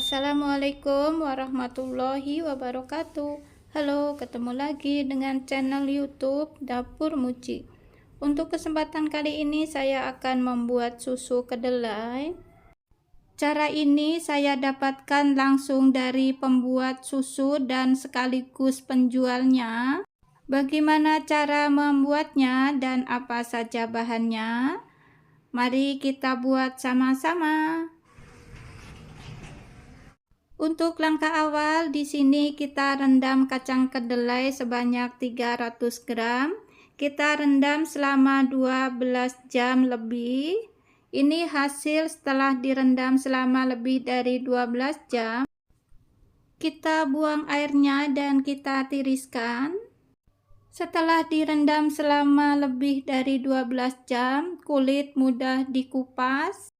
Assalamualaikum warahmatullahi wabarakatuh. Halo, ketemu lagi dengan channel YouTube Dapur Muci. Untuk kesempatan kali ini saya akan membuat susu kedelai. Cara ini saya dapatkan langsung dari pembuat susu dan sekaligus penjualnya. Bagaimana cara membuatnya dan apa saja bahannya? Mari kita buat sama-sama. Untuk langkah awal, di sini kita rendam kacang kedelai sebanyak 300 gram. Kita rendam selama 12 jam lebih. Ini hasil setelah direndam selama lebih dari 12 jam. Kita buang airnya dan kita tiriskan. Setelah direndam selama lebih dari 12 jam, kulit mudah dikupas.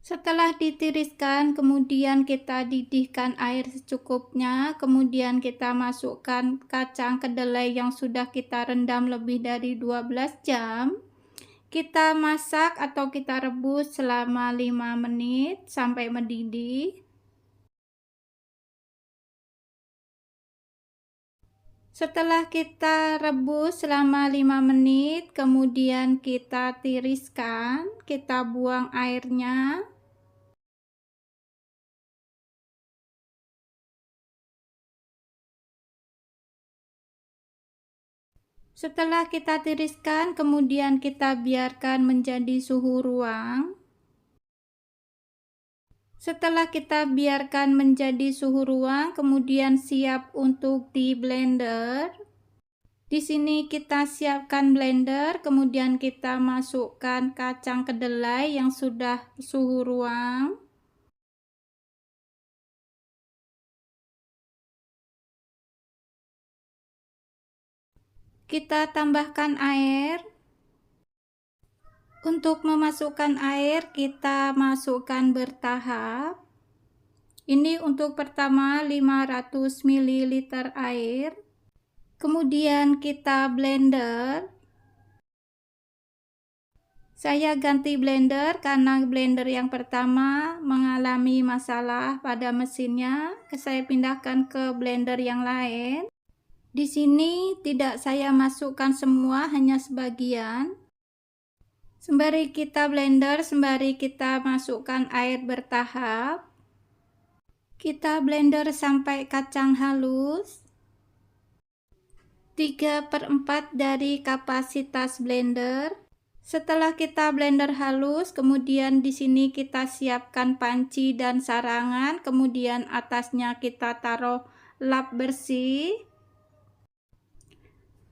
Setelah ditiriskan, kemudian kita didihkan air secukupnya, kemudian kita masukkan kacang kedelai yang sudah kita rendam lebih dari 12 jam. Kita masak atau kita rebus selama 5 menit sampai mendidih. Setelah kita rebus selama 5 menit, kemudian kita tiriskan, kita buang airnya. Setelah kita tiriskan, kemudian kita biarkan menjadi suhu ruang. Setelah kita biarkan menjadi suhu ruang, kemudian siap untuk di blender. Di sini kita siapkan blender, kemudian kita masukkan kacang kedelai yang sudah suhu ruang. Kita tambahkan air. Untuk memasukkan air, kita masukkan bertahap. Ini untuk pertama 500 ml air. Kemudian kita blender. Saya ganti blender karena blender yang pertama mengalami masalah pada mesinnya. Saya pindahkan ke blender yang lain. Di sini tidak saya masukkan semua, hanya sebagian. Sembari kita blender, sembari kita masukkan air bertahap. Kita blender sampai kacang halus. 3/4 dari kapasitas blender. Setelah kita blender halus, kemudian di sini kita siapkan panci dan sarangan, kemudian atasnya kita taruh lap bersih.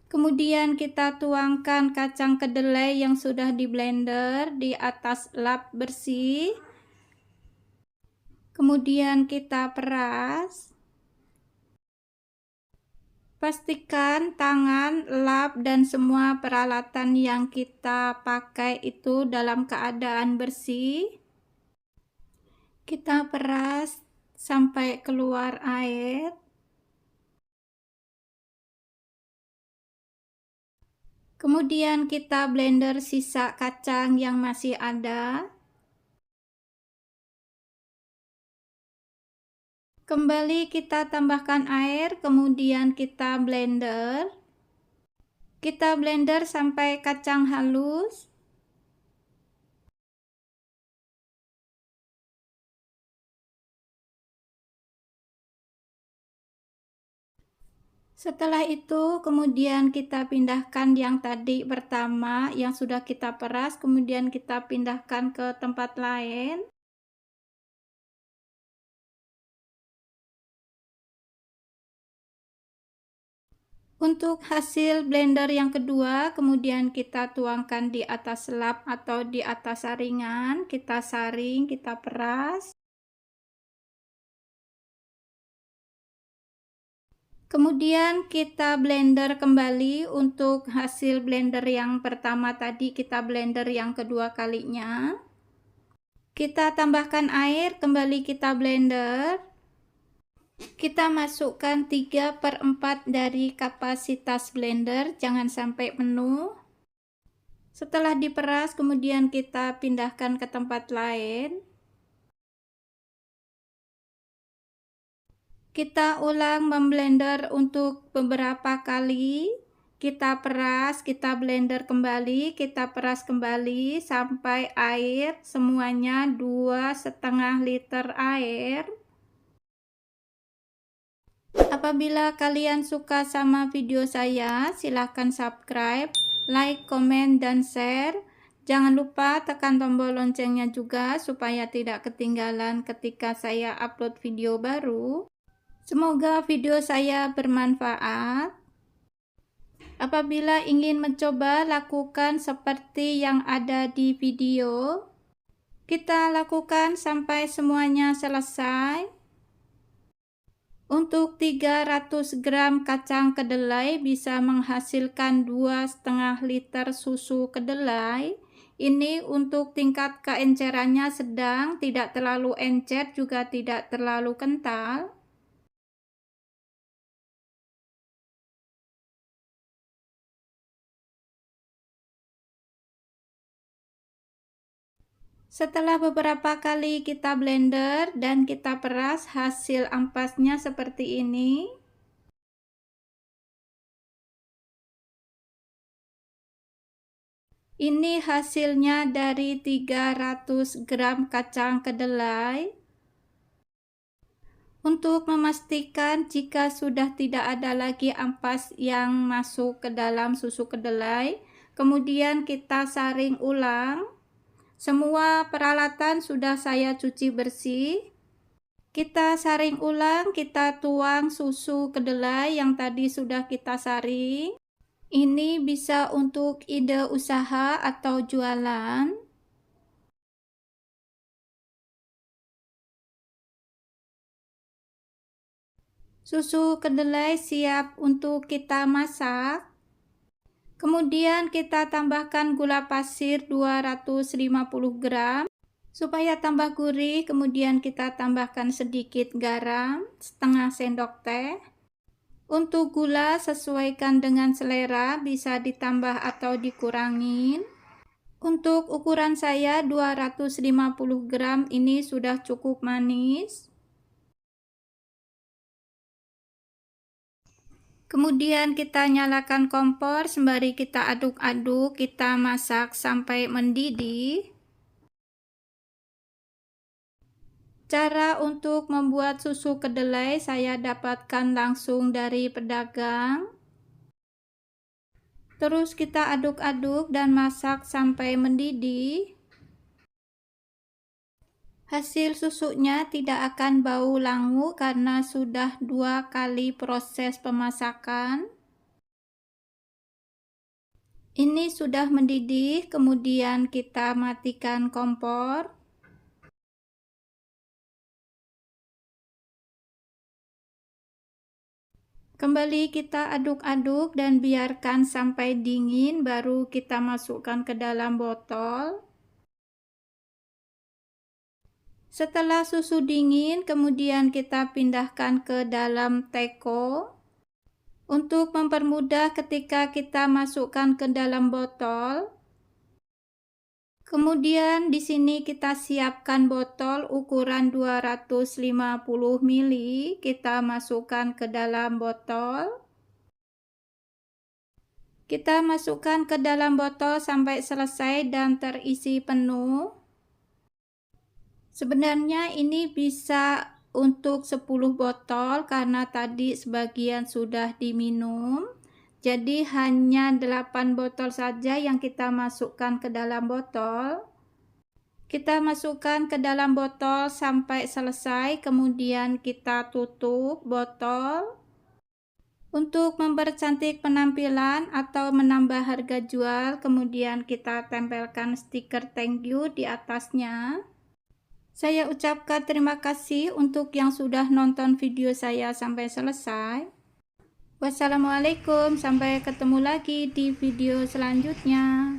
Kemudian kita tuangkan kacang kedelai yang sudah di blender di atas lap bersih. Kemudian kita peras. Pastikan tangan, lap, dan semua peralatan yang kita pakai itu dalam keadaan bersih. Kita peras sampai keluar air. Kemudian kita blender sisa kacang yang masih ada. Kembali kita tambahkan air, kemudian kita blender. Kita blender sampai kacang halus. Setelah itu, kemudian kita pindahkan yang tadi pertama yang sudah kita peras, kemudian kita pindahkan ke tempat lain. Untuk hasil blender yang kedua, kemudian kita tuangkan di atas lap atau di atas saringan, kita saring, kita peras. Kemudian kita blender kembali untuk hasil blender yang pertama tadi, kita blender yang kedua kalinya. Kita tambahkan air, kembali kita blender. Kita masukkan 3/4 dari kapasitas blender, jangan sampai penuh. Setelah diperas, kemudian kita pindahkan ke tempat lain. Kita ulang memblender untuk beberapa kali. Kita peras, kita blender kembali, kita peras kembali sampai air semuanya 2,5 liter air. Apabila kalian suka sama video saya, silahkan subscribe, like, komen, dan share. Jangan lupa tekan tombol loncengnya juga supaya tidak ketinggalan ketika saya upload video baru. Semoga video saya bermanfaat. Apabila ingin mencoba, lakukan seperti yang ada di video. Kita lakukan sampai semuanya selesai. Untuk 300 gram kacang kedelai bisa menghasilkan 2,5 liter susu kedelai. Ini untuk tingkat keencerannya sedang, tidak terlalu encer juga tidak terlalu kental. Setelah beberapa kali kita blender dan kita peras, hasil ampasnya seperti ini. Ini hasilnya dari 300 gram kacang kedelai. Untuk memastikan jika sudah tidak ada lagi ampas yang masuk ke dalam susu kedelai, kemudian kita saring ulang. Semua peralatan sudah saya cuci bersih. Kita saring ulang, kita tuang susu kedelai yang tadi sudah kita saring. Ini bisa untuk ide usaha atau jualan. Susu kedelai siap untuk kita masak. Kemudian kita tambahkan gula pasir 250 gram supaya tambah gurih. Kemudian kita tambahkan sedikit garam, setengah sendok teh. Untuk gula sesuaikan dengan selera, bisa ditambah atau dikurangin. Untuk ukuran saya 250 gram ini sudah cukup manis. Kemudian kita nyalakan kompor sembari kita aduk-aduk, kita masak sampai mendidih. Cara untuk membuat susu kedelai saya dapatkan langsung dari pedagang. Terus kita aduk-aduk dan masak sampai mendidih. Hasil susunya tidak akan bau langu karena sudah 2 kali proses pemasakan. Ini sudah mendidih, kemudian kita matikan kompor. Kembali kita aduk-aduk dan biarkan sampai dingin, baru kita masukkan ke dalam botol. Setelah susu dingin, kemudian kita pindahkan ke dalam teko. Untuk mempermudah ketika kita masukkan ke dalam botol. Kemudian di sini kita siapkan botol ukuran 250 ml. Kita masukkan ke dalam botol. Kita masukkan ke dalam botol sampai selesai dan terisi penuh. Sebenarnya ini bisa untuk 10 botol karena tadi sebagian sudah diminum. Jadi hanya 8 botol saja yang kita masukkan ke dalam botol. Kita masukkan ke dalam botol sampai selesai, kemudian kita tutup botol. Untuk mempercantik penampilan atau menambah harga jual, kemudian kita tempelkan stiker thank you di atasnya. Saya ucapkan terima kasih untuk yang sudah nonton video saya sampai selesai. Wassalamualaikum, sampai ketemu lagi di video selanjutnya.